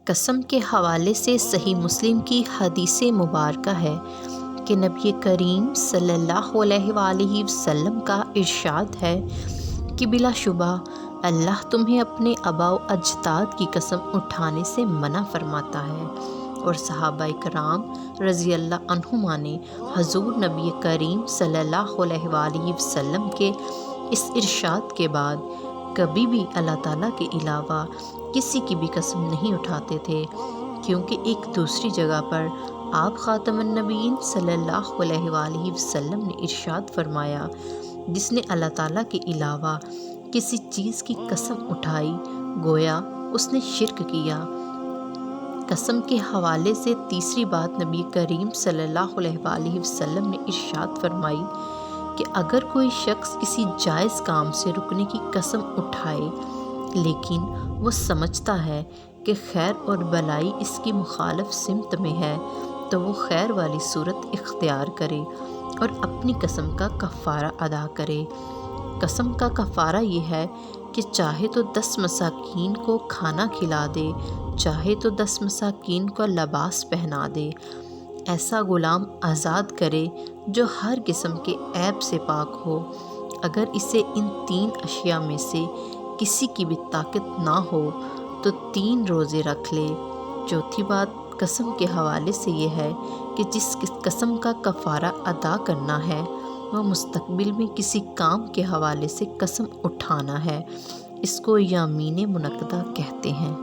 قسم کے حوالے سے صحیح مسلم کی حدیث مبارکہ ہے کہ نبی کریم صلی اللہ علیہ وآلہ وسلم کا ارشاد ہے کہ بلا شبہ اللہ تمہیں اپنے آباء و اجداد کی قسم اٹھانے سے منع فرماتا ہے، اور صحابہ کرام رضی اللہ عنہما نے حضور نبی کریم صلی اللہ علیہ وآلہ وسلم کے اس ارشاد کے بعد کبھی بھی اللہ تعالیٰ کے علاوہ کسی کی بھی قسم نہیں اٹھاتے تھے، کیونکہ ایک دوسری جگہ پر آپ خاتم النبیین صلی اللہ علیہ وآلہ وسلم نے ارشاد فرمایا، جس نے اللہ تعالیٰ کے علاوہ کسی چیز کی قسم اٹھائی گویا اس نے شرک کیا۔ قسم کے حوالے سے تیسری بات نبی کریم صلی اللہ علیہ وآلہ وسلم نے ارشاد فرمائی کہ اگر کوئی شخص کسی جائز کام سے رکنے کی قسم اٹھائے لیکن وہ سمجھتا ہے کہ خیر اور بلائی اس کی مخالف سمت میں ہے تو وہ خیر والی صورت اختیار کرے اور اپنی قسم کا کفارہ ادا کرے۔ قسم کا کفارہ یہ ہے کہ چاہے تو 10 مساکین کو کھانا کھلا دے، چاہے تو 10 مساکین کو لباس پہنا دے، ایسا غلام آزاد کرے جو ہر قسم کے عیب سے پاک ہو، اگر اسے ان 3 اشیاء میں سے کسی کی بھی طاقت نہ ہو تو 3 روزے رکھ لے۔ چوتھی بات قسم کے حوالے سے یہ ہے کہ جس قسم کا کفارہ ادا کرنا ہے وہ مستقبل میں کسی کام کے حوالے سے قسم اٹھانا ہے، اس کو یمین منعقدہ کہتے ہیں۔